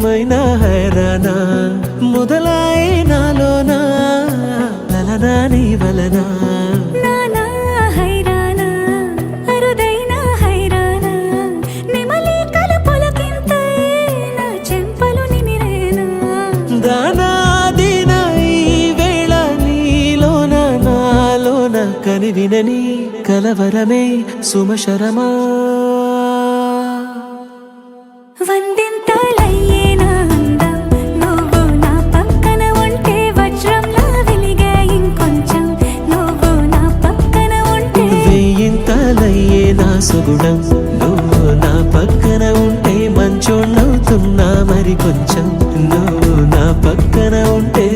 ఏమైనా హైరానా మొదలాయే నాలోనా లలనా నీ వలనా నానా హైరానా అరుదైన హైరానా నెమలి కలుపులకింతై నా చెంపలు నిమిరేనా దానాదిన ఈ వేళ నీలోన నాలోన కనివినని కలవరమే సుమశరమా వందింతలయ్యేనా అందం నువ్వు నా పక్కన ఉంటే వజ్రంలా వెలిగే ఇంకొంచెం నువ్వు నా పక్కన ఉంటే వెయ్యింతలయ్యే నా సుగుణం నువ్వు నా పక్కన ఉంటే మంచోళ్ళవుతున్నా మరి కొంచెం నువ్వు నా పక్కన ఉంటే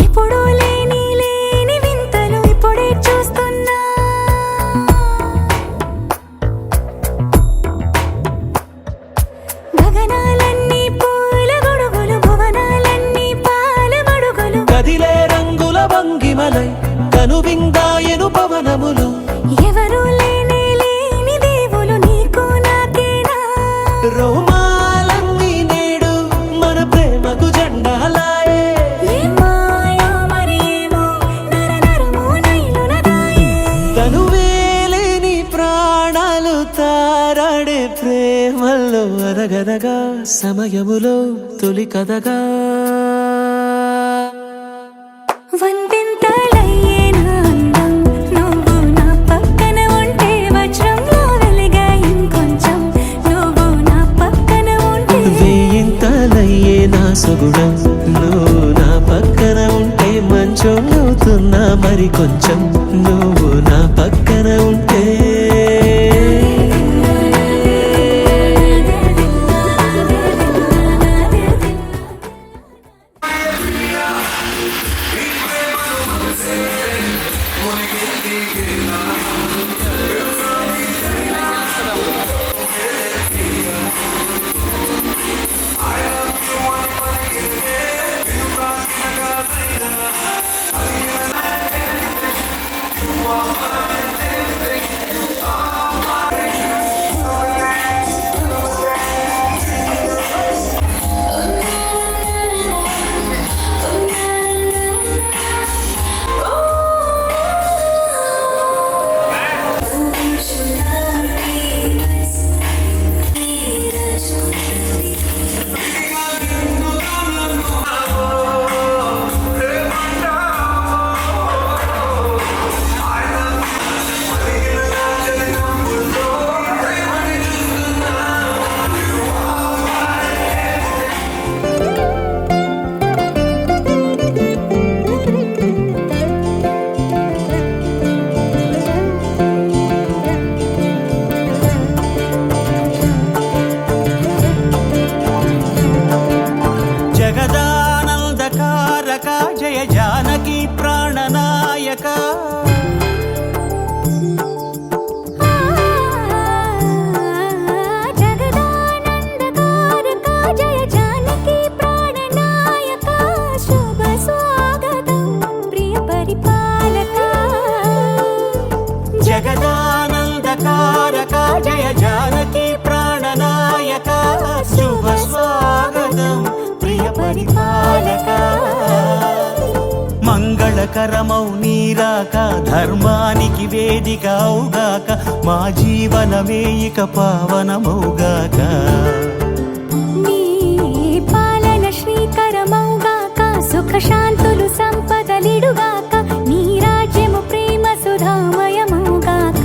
ఎప్పుడూ లేని లేని వింతలు ఇప్పుడే చూస్తున్నా గగనాలన్నీ పూల గొడుగులు భువనాలన్నీ పాల మడుగులు కదిలే రంగుల భంగిమలై కనువిందాయను పవనములు ఎవరూ లేని లేని దేవులు నీకు నాకేనా రోమాలన్నీ నేడు మన ప్రేమకు జెండాలాయే ఏం మాయో మరి ఏమో నరనరమో నైలున దాయే తనువేలేని ప్రాణాలు తారాడే ప్రేమల్లో అనగనగా సమయములో తొలి కథగా వందింతలయ్యేనా అందం నువ్వు నా పక్కన ఉంటే వజ్రంలా వెలిగే ఇంకొంచెం నువ్వు నా పక్కన ఉంటే వెయ్యింతలయ్యే నా సుగుణం నువ్వు నా పక్కన ఉంటే మంచోళ్ళవుతున్నా మరి కొంచెం నువ్వు నా పక్కన ఉంటే శుభకరమౌ నీరాక ధర్మానికి వేదిక అవుగాక మా జీవనమే ఇక పావనమౌగాక నీ పాలన శ్రీకరమౌగాక సుఖ శాంతులు సంపదలిడుగాక నీ రాజ్యము ప్రేమ సుధామయమౌగాక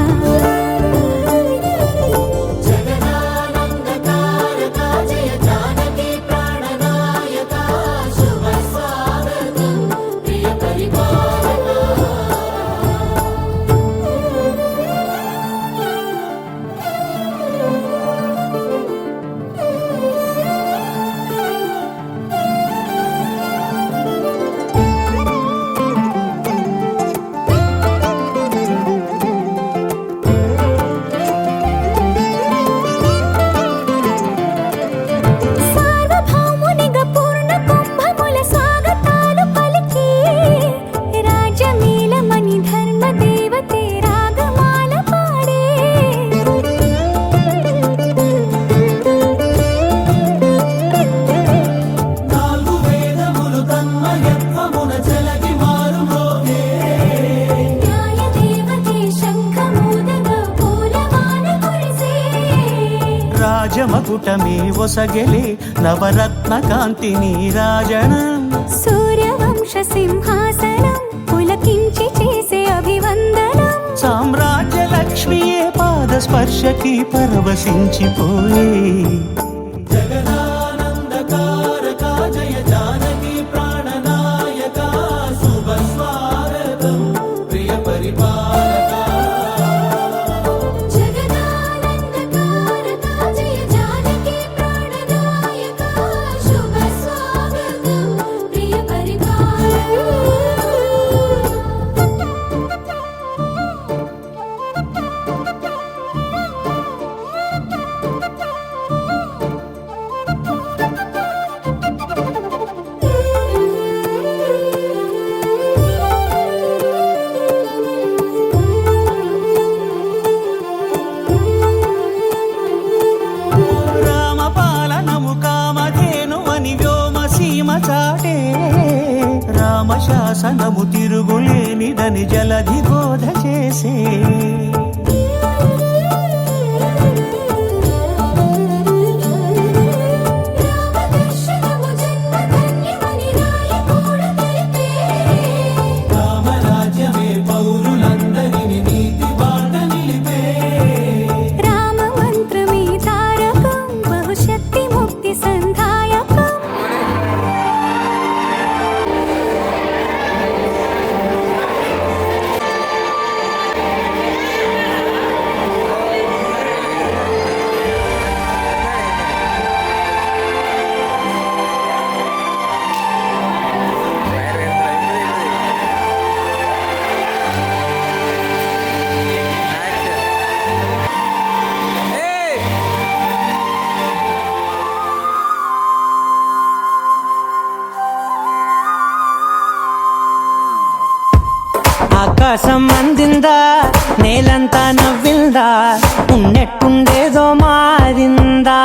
రాజమకుటమే ఒసగెలే నవరత్న కాంతి నీరాజనం సూర్యవంశ సింహాసనం పులకించి చేసే అభివందనం సామ్రాజ్య లక్ష్మియే పాద స్పర్శకి పరవశించిపోయే జగదానందకారక జయ జానకి ప్రాణనాయక శుభ స్వాగతం ప్రియ పరిపాలక చాటే రామశాసనము తిరుగులేనిదని జలధి బోధ చేసే రామరాజ్యమే పౌరులందరిని నీతి బాట నిలిపే రామ మంత్రమే తారకం బహుశక్తి ముక్తి సంధాయకం ఆకాశం అందిందా నేలంతా నవ్విందా ఉన్నట్టుండేదో మారిందా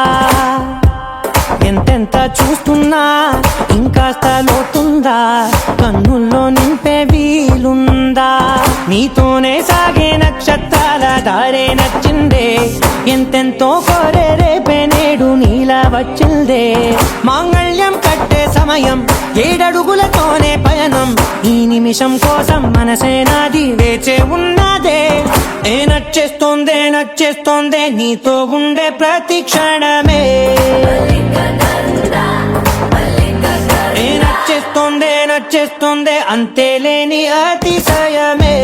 ఎంతెంత చూస్తున్నా ఇంకాస్త లోతుందా కన్నుల్లో నింపే వీలుందా నీతోనే సాగే నక్షత్రాల దారే నచ్చిందే ఎంతెంతో కోరే రేపే నేడు నీలా వచ్చిందే మాంగళ్యం కట్టే సమయం 7 అడుగులతోనే పయనం ఈ నిమిషం కోసం మనసే నాది వేచే ఉన్నదే నచ్చేస్తోందే నీతో ఉండే ప్రతి క్షణమే నచ్చేస్తోందే అంతేలేని అతిశయమే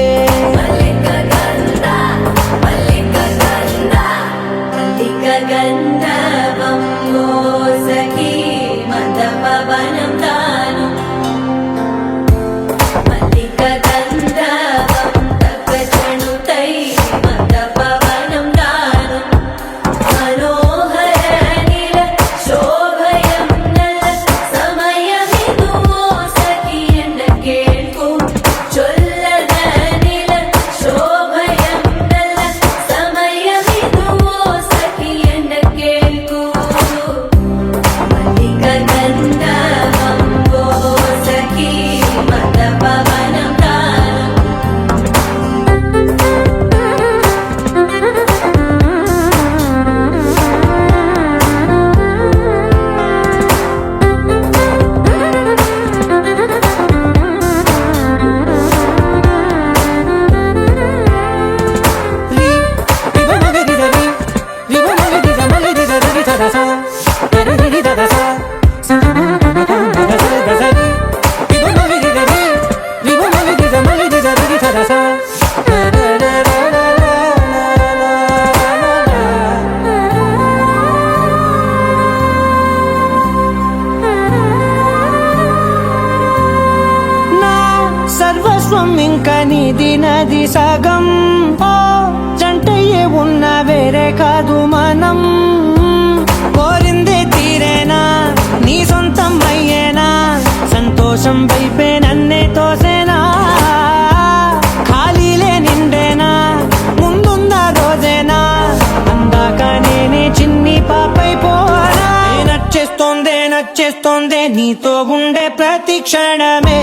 ಕೇಳ್ಕೊ నీది నది సగం ఓ జంటయ్యే ఉన్న వేరే కాదు మనం కోరిందే తీరేనా నీ సొంతం అయ్యేనా సంతోషం వైపే నన్నే తోసేనా ఖాళీలే నిండేనా ముందున్న రోజేనా అందాక నేనే చిన్ని పాపైపోనా నచ్చేస్తోందే నీతో ఉండే ప్రతి క్షణమే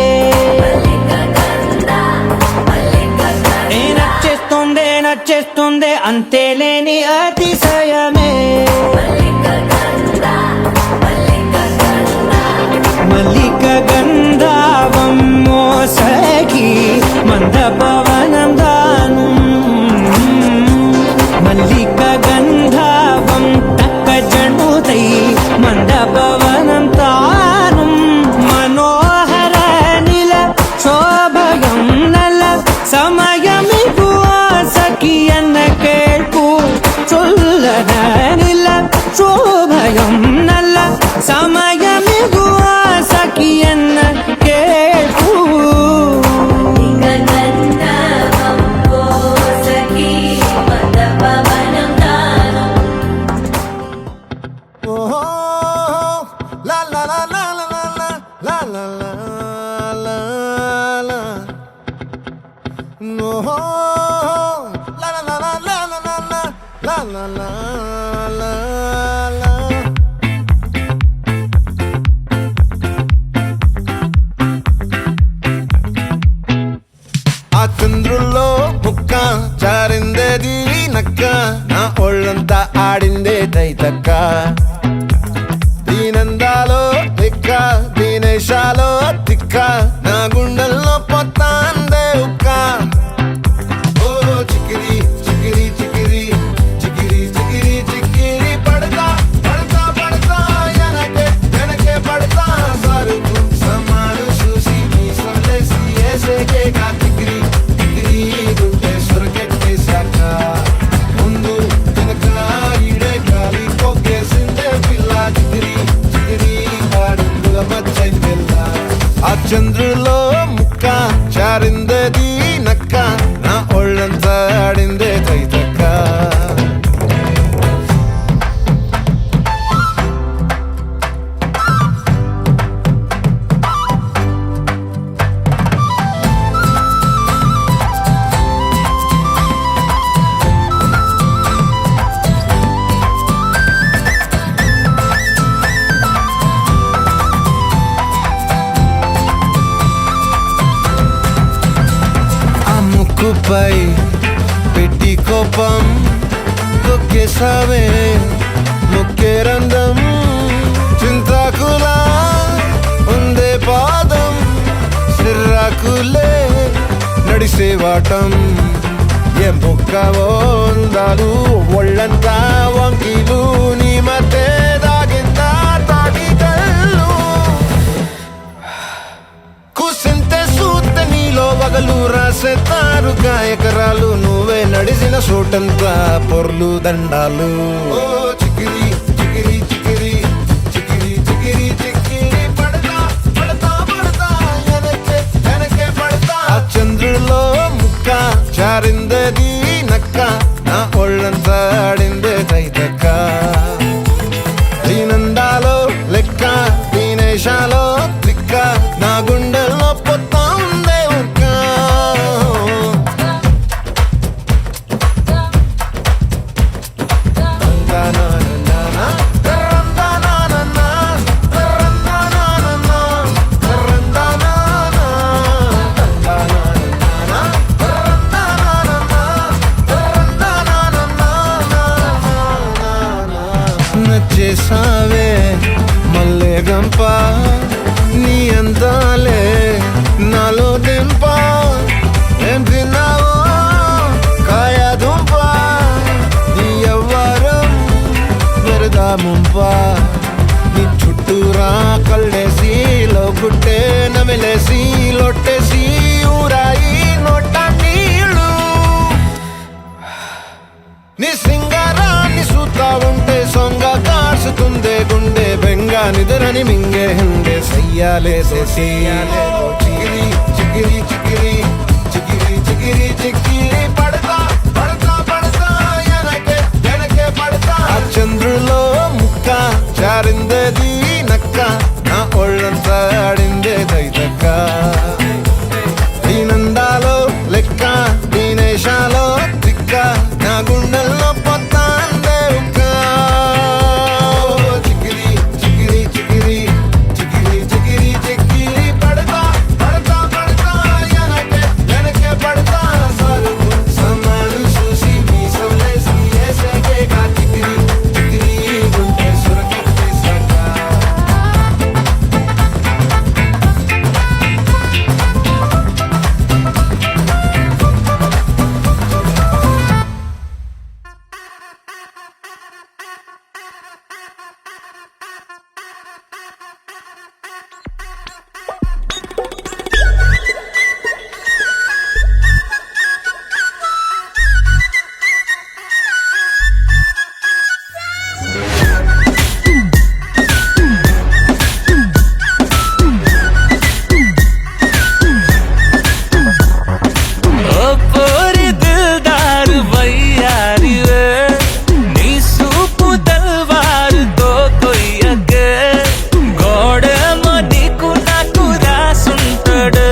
నచ్చేస్తోందే అంతేలేని అతిశయమే మల్లిక గంధావం మోసకి మంద పవనం దాను మల్లిక గంధావం తక్క జణుతై మంద పవనం తాను మనోహర నిల శోభయం నల సమయమిగు ఆసకి అన్న కేൾపు చొల్లన నిల శోభయం నల్ల సమయమిగు ఆసకి అన్న కేൾపు La la la la la la la la la la la. No. La la la la la la la la la la la la. ఆ చంద్రుల్లో ముక్క జారిందేది నక్క నా ఒళ్ళంతా ఆడిందే తైతక్క దీనందాలో తిక్క దీనేశాలో తిక్క నా గుండెల్లో పొత్తాందే ఉక్క ఓ చికిరి చికిరి చికిరి చికిరి చికిరి చికిరి పడతా పడతా పడతా వెనకే పడతా సరుకు సమాను చూసి నీ సొల్లేసి ఏసేకే కా చికిరి చికిరి గుంటే సురకెట్టేశాక ముందు వెనక ఈడే కాలి కొక్కేసిందే పిల్ల చికిరి చికిరి ఆడుగుల మచ్చైందెల్ల ఆ చంద్రులో ముక్క చారిందది నక్క నా ఒళ్ళంతా ఆడిందే తైతక్క ముక్కుపై పెట్టి కోపం తొక్కేసావే ముక్కే రంధం చింతాకులా ఉందే పాదం సిర్రాకులే నడిసేవాటం ఏ ముక్కవో ఉందాలు ఒళ్ళంతా వంకీలు నీ మధ్య దాగిందా తాగి కళ్ళు కూసింతే సూత్తే నీలో వగలు రాసేతారు గాయకరాలు నువ్వే నడిసిన చోటంతా పొర్లు దండాలు ఓ చికిరి చికిరి చికిరి చికిరి చికిరి చికిరి పడతా పడతా పడతా వెనకే పడతా ఆ చంద్రులో ముక్క చారిందది నక్క నా ఒళ్ళంతా ఆడిందే తైతక్క దీనందాలో లెక్క దీనేశాలో దిక్క నా గుండెల్లో పొత్తా ఉందే ఉక్క నచ్చేసావే మల్లె గంప నీ అందాలే నాలో దింప ఏం తిన్నావో కాయ దుంప నీ ఎవ్వరం మెరదా ముంప నీ చుట్టూరా కళ్ళేసి లోగుట్టే నమిలేసి లొట్టేసి ఊరాయి నోట నీళ్ళు నీ సింగారాన్ని సూతా ఉంటే సొంగ కాసుతుందే గుండె బెంగా నిదురని మింగే హండే సయ్యాలే చికిరి చికిరి చికిరి చికిరి జారిందేది నక్క నా ఒళ్ళంతా ఆడిందే దైదక్క దీనందాలో లెక్క దీనేశాలో తిక్క నా గుండెల్లో పొత్తాందే ఉక్క చికిరి చికిరి చికిరి చికిరి చికిరి చికిరి పడతా పడతా పడతా వెనకే పడతా సరుకు సమాలు చూసి మీసలేసి ఏసేకేగా చికిరి చికిరి గుండె సురకెట్టేసాక ఓ పోరి దిల్దారు వయ్యారివే నీ సూపు తల్వారుతో కొయ్యకే గోడేమో నీకు నాకు రాసుంటాడు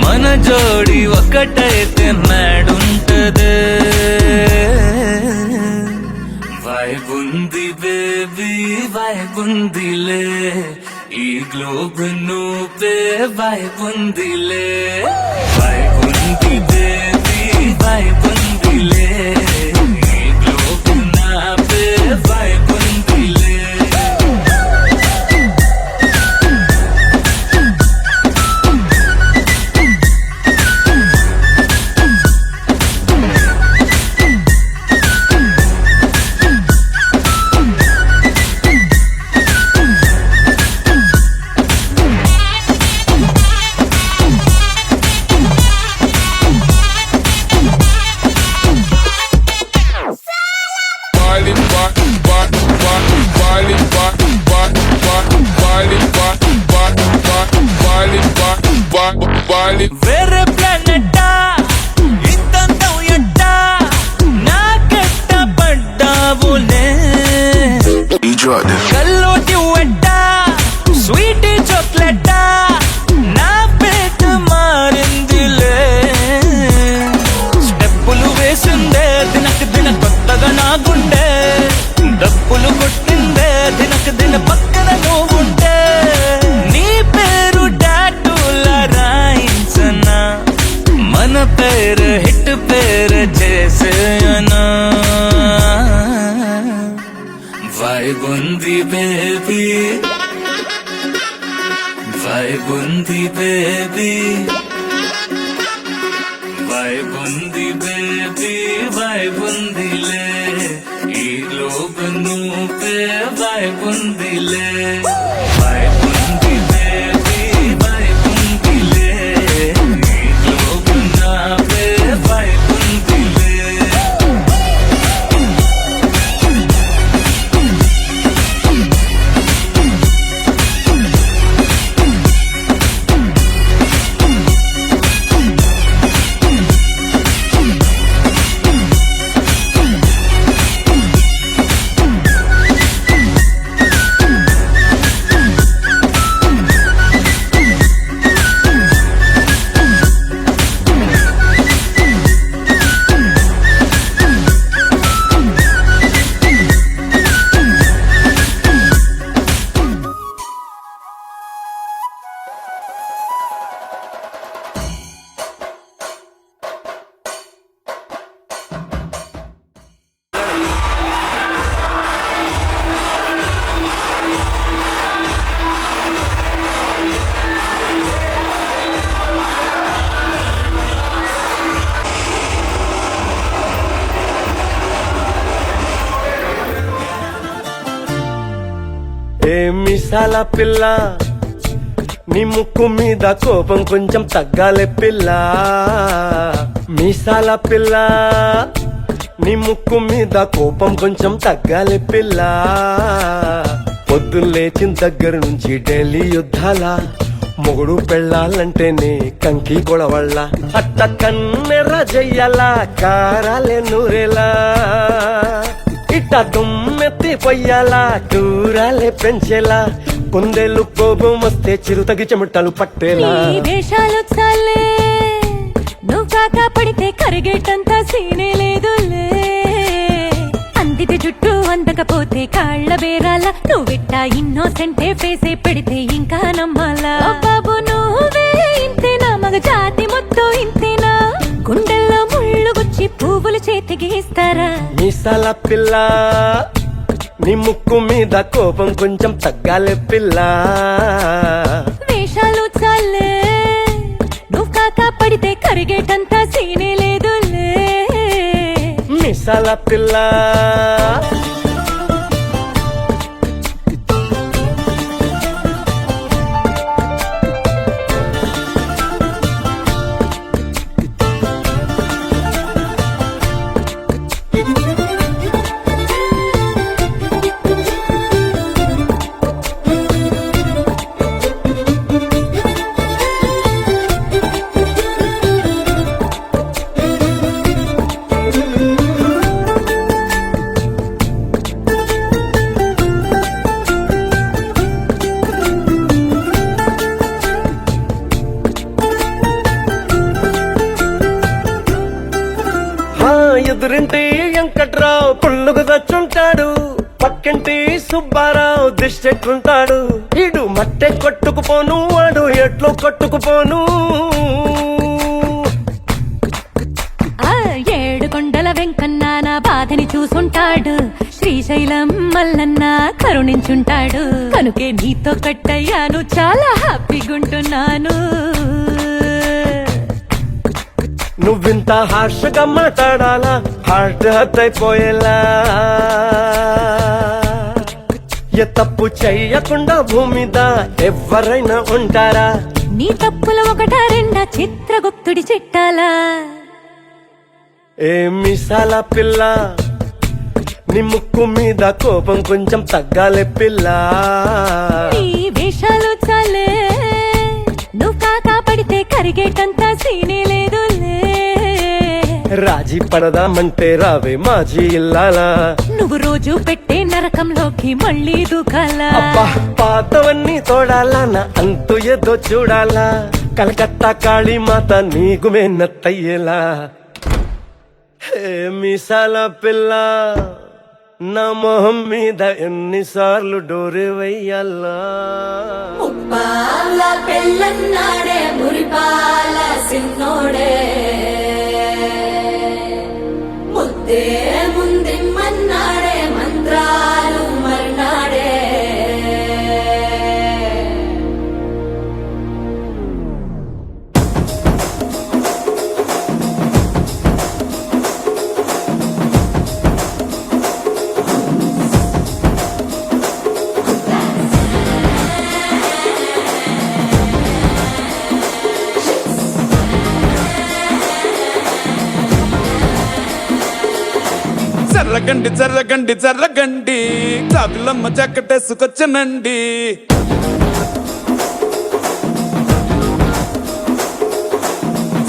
మన జోడి ఒకటైతే మేడుంటది వైబుంది బేబీ వైబుందిలే ఈ గ్లోబ్ నువ్వే వైబుందిలే వైబుంది బేబీ వైబుందిలే ఈ గ్లోబ్ నావే వైబుందిలే వేరే ప్లానెట్టా ఇంతంతం ఎట్టా నాకెట్ట పడ్డావులే కల్లోటి వెట్టా స్వీట్ చాక్లెట్టా నా పేట మారిందిలే స్టెప్పులు వేసిందే దినకు దిన కొత్తగా నా గుండె డప్పులు కొట్టిందే దినకు దిన పక్కన నువ్వుంటే నీ పేరు టాటూల రాయించనా మన పేరు హిట్ పేరు చేసేయనా వైబుంది బేబీ వైబుంది బేబీ వైబుంది బేబీ వైబుందిలే ఈ గ్లోబ్ నువ్వే వైబుందిలే వైబుంది బేబీ వైబుందిలే ఈ గ్లోబ్ నావే వైబుందిలే ఏ మిసాల పిల్ల నీ ముక్కు మీద కోపం కొంచెం తగ్గాలే పిల్ల మీసాల పిల్ల నీ ముక్కు మీద కోపం కొంచెం తగ్గాలే పిల్ల పొద్దున్న లేచిన దగ్గర నుంచి ఢిల్లీ యుద్ధాల మొగుడు పెళ్ళాలంటేనే కంకి గొడవళ్ళ అట్ట కన్నెర్ర జయ్యలా కారాలే నూరేలా ఇట్ట పిట్ట దుమ్మెత్తి పొయ్యాలా దూరాలే పెంచేలా కుందేలు కోపం వస్తే చిరుతగి చెమటలు పట్టేలా నీ వేషాలు చాలే నువ్వు కాక పడితే కరిగేటంత సీనే లేదులే అందితే జుట్టు అందకపోతే కాళ్ళ బేరాల నువ్విట్టా ఇన్నోసెంటే ఫేసే పెడితే ఇంకా నమ్మాలా ఓ బాబు నువ్వే ఇంతేనా మగ జాతి మొత్తం ఇంతేనా గుండెల్లో ముళ్ళు గుచ్చి పువ్వులు చేతికి ఇస్తారా మీసాల పిల్ల నీ ముక్కు మీద కోపం కొంచెం తగ్గాలే పిల్ల వేషాలు చాలే నువ్వు కాక పడితే కరిగేటంత సీనే లేదులే మీసాల పిల్ల ఎదురింటి వెంకట్రావు పుల్లుకు తెచ్చుంటాడు పక్కింటి సుబ్బారావు దిష్టెట్లుంటాడు ఇడు మట్టె కొట్టుకుపోను వాడు ఎట్లు కొట్టుకుపోను ఆ ఏడు కొండల వెంకన్న నా బాధని చూసుంటాడు శ్రీశైలం మల్లన్న కరుణించుంటాడు కనుకే నీతో కట్టయ్యాను చాలా హ్యాపీగుంటున్నాను నువ్వింత హార్షగా మాట్లాడాలా హార్ట్ హర్ట్ అయిపోయేలా ఏ తప్పు చెయ్యకుండా భూమిద ఎవరైనా ఉంటారా నీ తప్పులు ఒకటా రెండా చిత్రగుప్తుడి చిట్టాలా ఏ మిసాల పిల్ల నీ ముక్కు మీద కోపం కొంచెం తగ్గాలే పిల్ల నీ వేషాలు చాలే నువ్వు కాకా పడితే కరిగేటంత సీనే లేదులే రాజీ పడదామంటే రావే మాజీ ఇల్లాలా నువ్వు రోజు పెట్టే నరకంలోకి మళ్ళీ దూకాలా అబ్బా పాతవన్నీ తోడాలా నా అంతు ఏదో చూడాలా కలకత్తా కాళీ మాత నీకు మేనత్తయ్యేలా హే మీసాల పిల్ల నా మొహం మీద ఎన్నిసార్లు డోరే వెయ్యాలా ముప్పాల పెళ్ళన్నాడే మురిపాల సిన్నోడే ముద్దే ముందిమ్మన్నాడే మంత్రాలు మర్నాడే జర్రగండి జర్రగండి జర్రగండి కాకులమ్మ చక్కటేసుకొచ్చనండి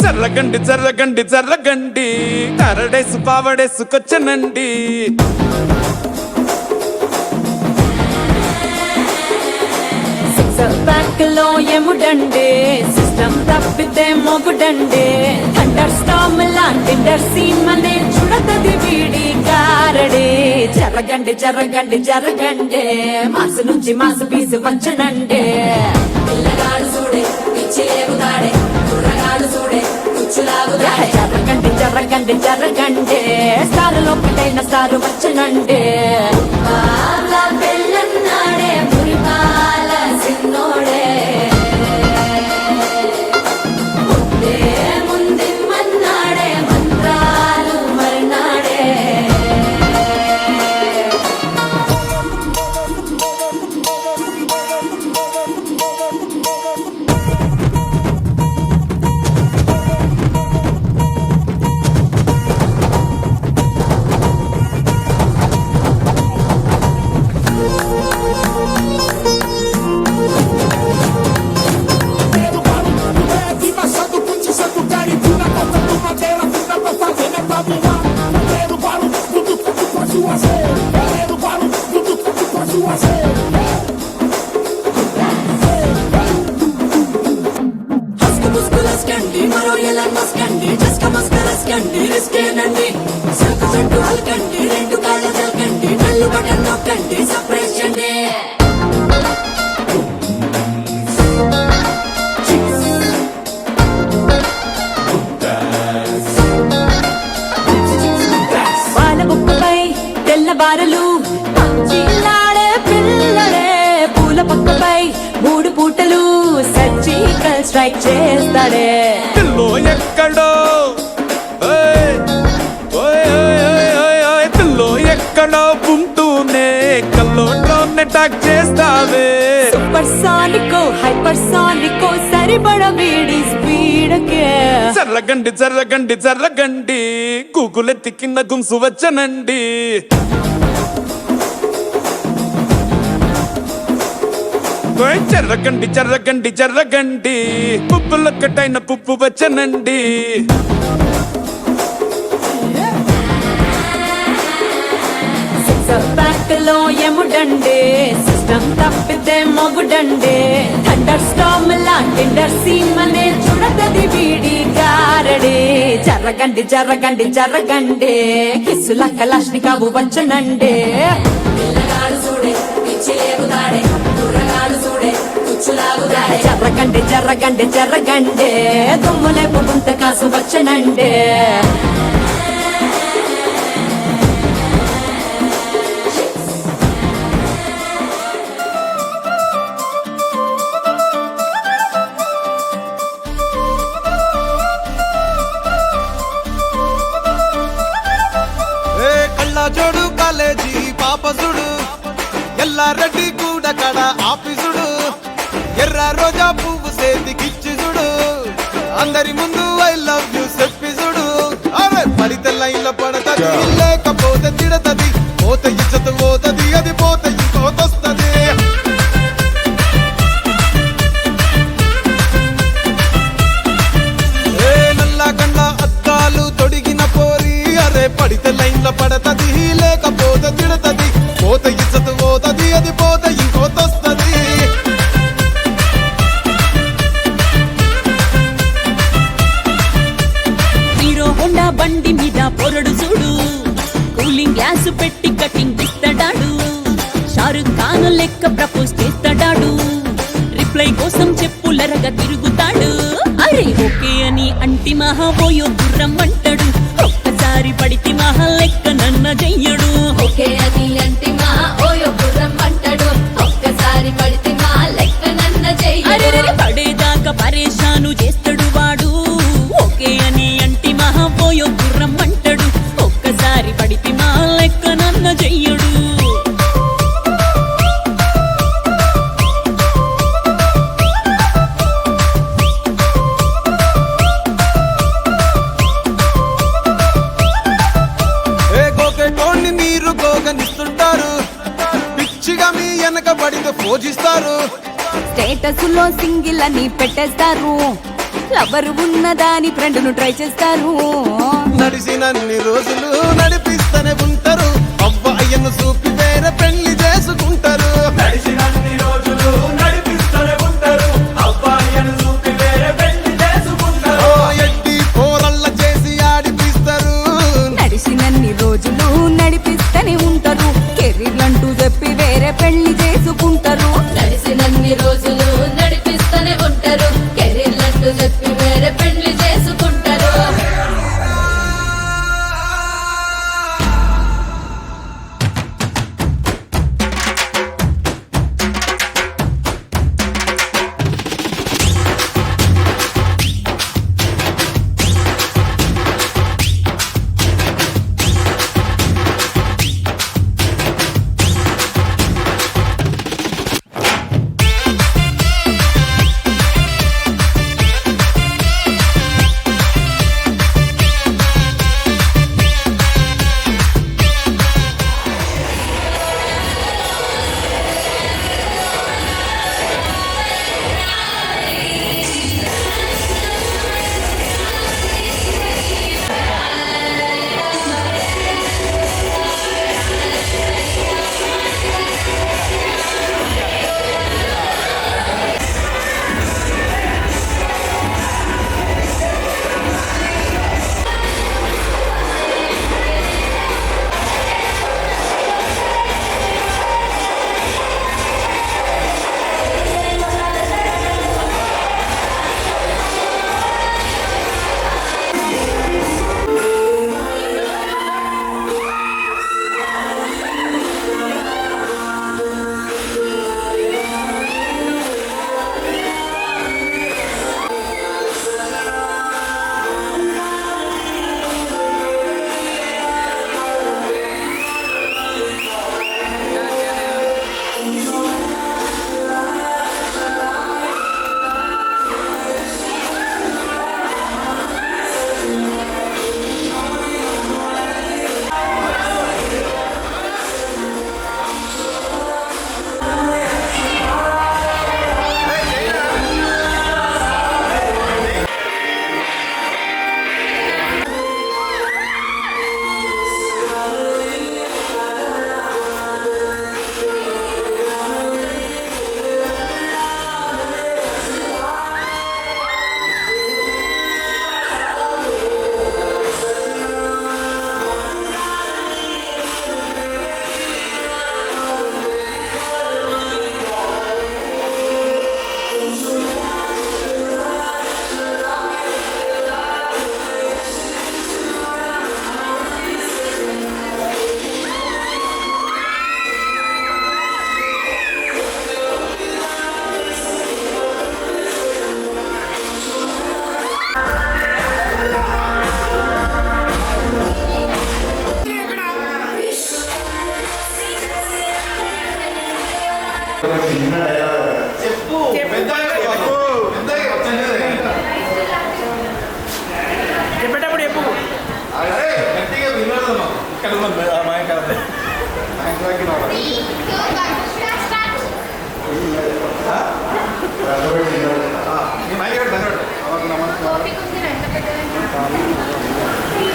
జర్రగండి జర్రగండి జర్రగండి కరడేసు పావడేసుకొచ్చనండి బ్యాంక్ లో ఎముడండే సిస్టమ్ తప్పితే మొగుడండే అండర్ స్టామ్ లాంటి సీన్ మనే చూడతది వీడి కారడే జరగండి జరగండి జరగండే మాసు నుంచి మాసు పీసు వంచనండే పిల్లగాడు చూడే పిచ్చి లేగుతాడే కుర్రగాడు చూడే కుచ్చులాగుతాడే జరగండి జరగండి జరగండే స్టార్ లోపటైన స్టార్ వచ్చనండే పెళ్ళన్నాడే మురిపాల సిన్నోడే ముద్దే ముందిమ్మన్నాడే మంత్రాలు మర్నాడే హస్కు ముస్కులస్కండి మరో ఎలన్ మస్కండి జస్క మస్కరస్కండి రిస్కేనండి సిల్క్ జట్టు హల్కండి రెండు కాళ్ళ జల్కండి కళ్ళు బటన్ నొక్కండి సర్ప్రైజ్ చండి పాల బుక్కపై తెల్ల బారలు పచ్చిలాడే పిల్లడే పూల పక్కపై మూడు పూటలు సర్జికల్ స్ట్రైక్ చేస్తాడే పిల్లో ఎక్కడో ఓయ్, ఓయ్, ఓయ్, ఓయ్, ఓయ్, ఓయ్, పిల్లో ఎక్కడో ఉంటూనే కల్లోనే టాక్ చేస్తావే సూపర్ సానికో హైపర్ సానికో సరిపడ వీడి స్పీడ్కే చర్రగండి చర్రగండి చర్రగండి గూగులెత్తి కింద గుంసు వచ్చనండి ఓయ్ చర్రగండి చర్రగండి చర్రగండి పుప్పులొక్కటైన పుప్పు వచ్చనండి బ్యాక్ లో ఎముడండే సిస్టమ్ తప్పితే మొగుడండే థండర్ స్టామ్ లాంటి సీమనే చూడతది వీడి గారడే జరగండి జరగండి జరగండి కిస్సుల కలాష్నికావు వచ్చనండే పిల్లగాడు చూడే పిచ్చి లేగుతాడే కుర్రగాడు చూడే కుచ్చులాగుతాడే జరగండి జరగండి జరగండి దుమ్ములేపు గుంత కాసు వచ్చనండే ఏ కళ్ళ జోడు కాలేజీ పాపసుడు ఎల్లారెడ్డి కూడా కడ ఆఫీసుడు ఎర్ర రోజా పువ్వు సేతికిచ్చి చూడు అందరి ముందు ఐ లవ్ యూ చెప్పి చూడు అరే పడితే లైన్లో పడతది లేకపోతే తిడతది పోతే ఇచ్చత పోతది అది పోతే ఇంకోతొస్తది ఏ నల్ల కళ్ళ అద్దాలు తొడిగిన పోరి అరే పడితే లైన్లో పడతది లేకపోతే తిడతది పోతే ఇచ్చత పోతది అది పోతే ఇంకోతొస్తది హీరో హోండా బండి మీద పొరడు చూడు కూలింగ్ గ్లాస్ పెట్టి కటింగ్ ఇస్తాడాడు షారుఖ్ ఖాన్ లెక్క ప్రపోజ్ చేస్తాడాడు రిప్లై కోసం చెప్పులరగా తిరుగుతాడు అరే ఓకే అని అంటి మహా పోయో గుర్రం అంటాడు ఒక్కసారి పడితే మహా లెక్క నన్న చెయ్యడు ఓకే అని అంటే మా ఓయో గుర్రం అంటాడు ఒక్కసారి పడితే మా లెక్క నన్న అరే చెయ్యడు పడేదాకా పరేషాను చేస్తాడు వాడు ఓకే అని అంటి మహా పోయో గుర్రం అంటాడు ఒక్కసారి పడితే మా లెక్క నన్న చెయ్యడు ఏ గోకెటోన్ని మీరు గోగనిస్తుంటారు పిచ్చిగా మీ వెనక పడితే పూజిస్తారు స్టేటస్ లో సింగిల్ అని పెట్టేస్తారు లవర్ ఉన్నదాని ఫ్రెండ్ ను ట్రై చేస్తారు నడిచినన్ని రోజులు నడిపిస్తూనే ఉంటారు అవ్వ అయ్యను చూపి వేరే పెళ్లి చేసుకుంటారు నడిచినన్ని రోజులు నడిపిస్తూనే ఉంటారు అబ్బాయిని చూపి వేరే పెళ్లి చేసుకుంటారు ఓ ఎడ్డి పోరల్ల చేసి ఆడిపిస్తారు నడిచినన్ని రోజులు నడిపిస్తూనే ఉంటారు కెరీర్లంటూ చెప్పి వేరే పెళ్లి చేసుకుంటారు నడిసినన్ని రోజులు నడిపిస్తూనే ఉంటారు కెరీర్లంటూ చెప్పి వేరే పెళ్లి చేసుకుంటారు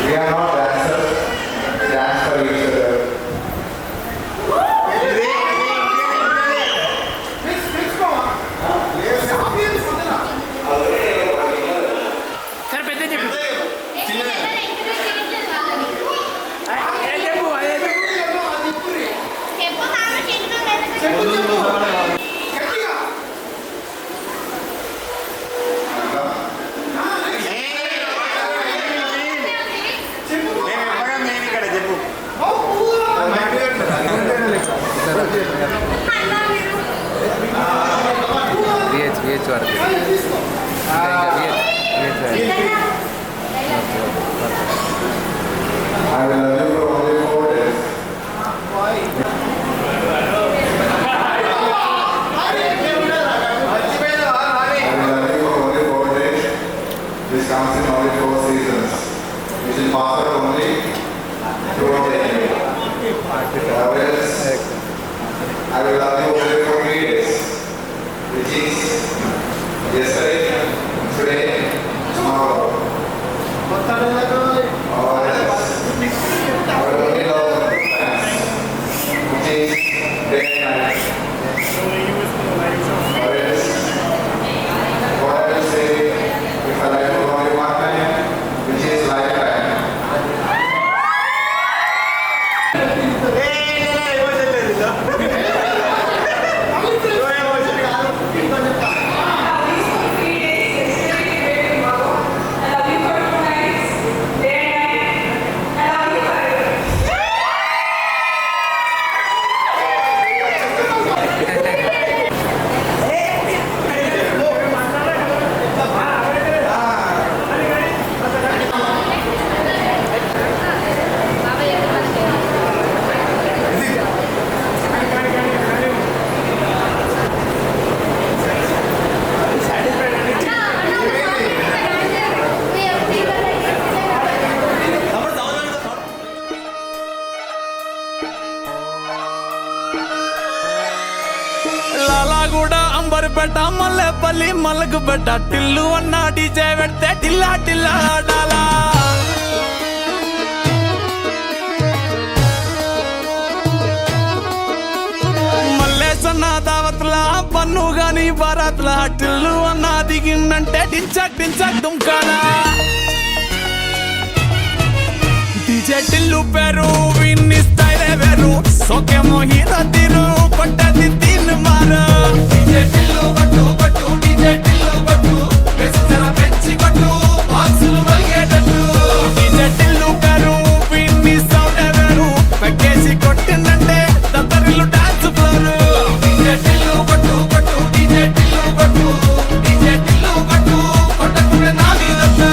We are not dancers, we dance for each other. VH వరకు I will love you for only 4 days. I will love you for only 4 days. This comes in only 4 seasons. Which is possible only throughout the year. Whereas I will love you only for 3 days. Which is yesterday, today, tomorrow. Or else I will only love friends. Which is day and night. Or else what I will say, if I like you only one time, which is lifetime. Lalaguda Amberpet Mallepally Malakpet Tillu అన్న DJ పెడితే టిల్లా టిల్లా ఆడాలా మల్లేసన్న దావత్ల పన్ను గాని బారాత్ల టిల్లు అన్న దిగిందంటే టించక్ టించక్ దుంకాలా DJ Tillu పేరు విన్ని స్టైలే వేరు సోకేమో hero తీరు కొట్టది తీన్ మారు డీజే టిల్లు కొట్టు కొట్టు డీజే టిల్లు కొట్టు వెచ్చన పెంచి కొట్టు బాక్సులు మలిగేటట్టు డీజే టిల్లు పేరు విన్ని సౌండ్ వేరు పెక్కేసి కొట్టిందంటే దత్తరిల్లు డాన్స్ ఫ్లోర్ డీజే టిల్లు కొట్టు కొట్టు డీజే టిల్లు కొట్టు డీజే టిల్లు కొట్టు కొట్టకుండా నాది దత్తు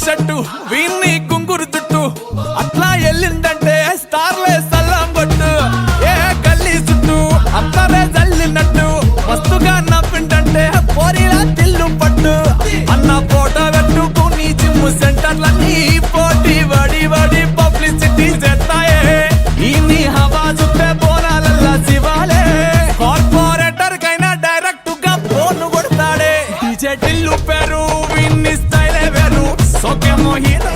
షట్టు వీన్ని గుంగురు చుట్టూ అట్లా వెళ్ళిందంటే స్టార్లే సల్లం కొట్టు ఏ గల్లీ చుట్టూ అత్తరే జల్లినట్టు మస్తుగా నవ్విందంటే పోరిలా తిల్లు పట్టు అన్న ఫోటో పెట్టుకుని జిమ్ సెంటర్లన్నీ పోటీ వడి వడి పబ్లిసిటీ చేస్తాయే ఈ హవా చుట్టే బోనాలల్లా శివాలే కార్పొరేటర్ కైనా డైరెక్ట్ గా ఫోన్ కొడతాడే డీజే టిల్లు పేరు విన్ని స్టైలే వేరు సోకేమో హీరో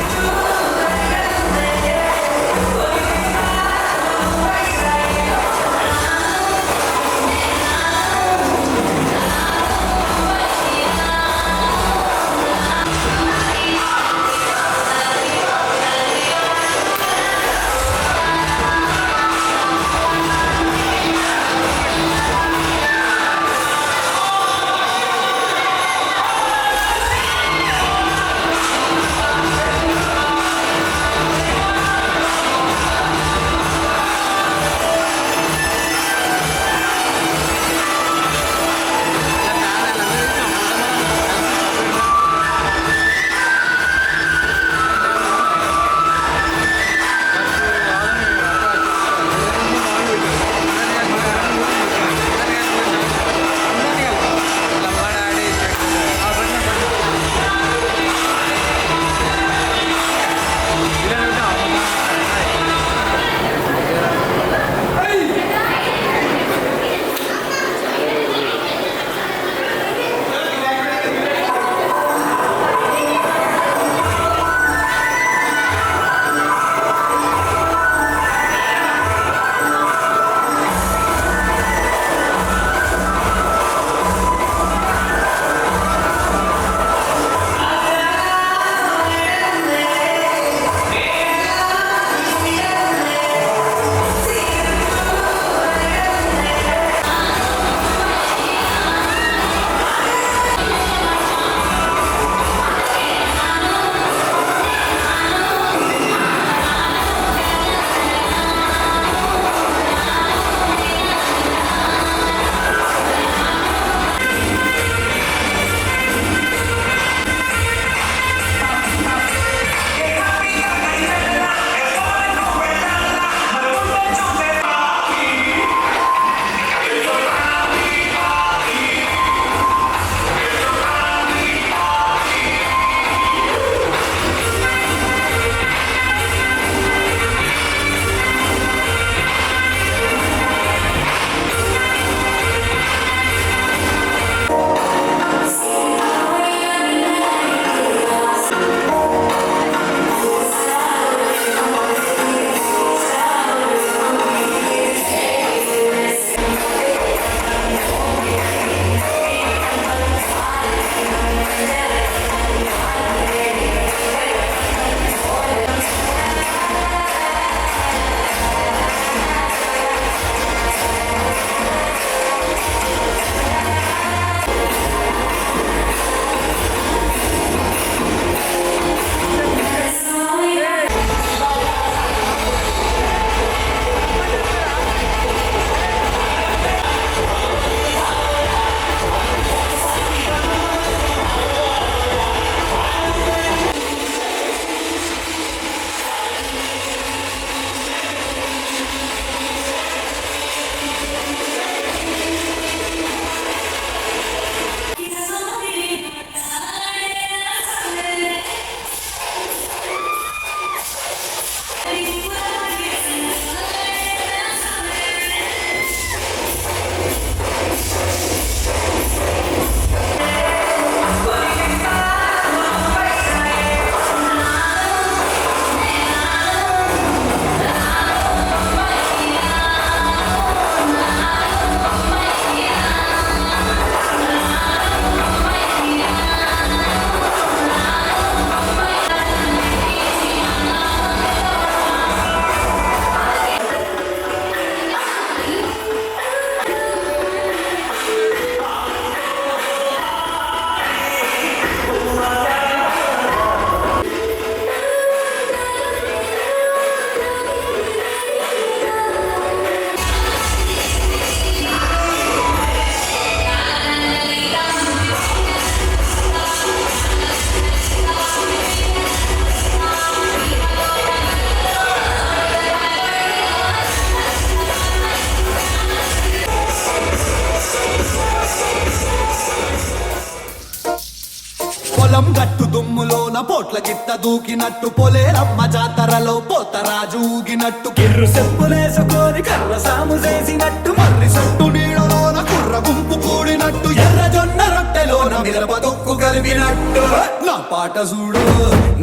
పొలం గట్టు దుమ్ములోన పోట్ల గిట్ట దూకినట్టు పొలేరమ్మ జాతరలో పోతరాజు ఊగినట్టు కిర్రు చెప్పులేసుకొని కర్ర సాము చేసినట్టు మర్రి సొట్టు నీడలోన కుర్ర గుంపు కూడినట్టు ఎర్ర జొన్న రొట్టెలోన మిరప దొక్కు కలిపినట్టు నా పాట చూడు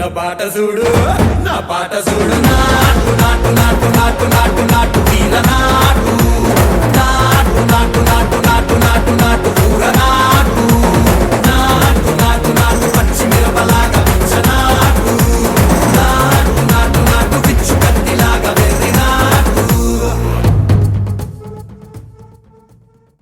నా పాట చూడు నా పాట చూడు నాటు నాటు నాటు నాటు నాటు నాటు వీర నాటు నాటు నాటు నాటు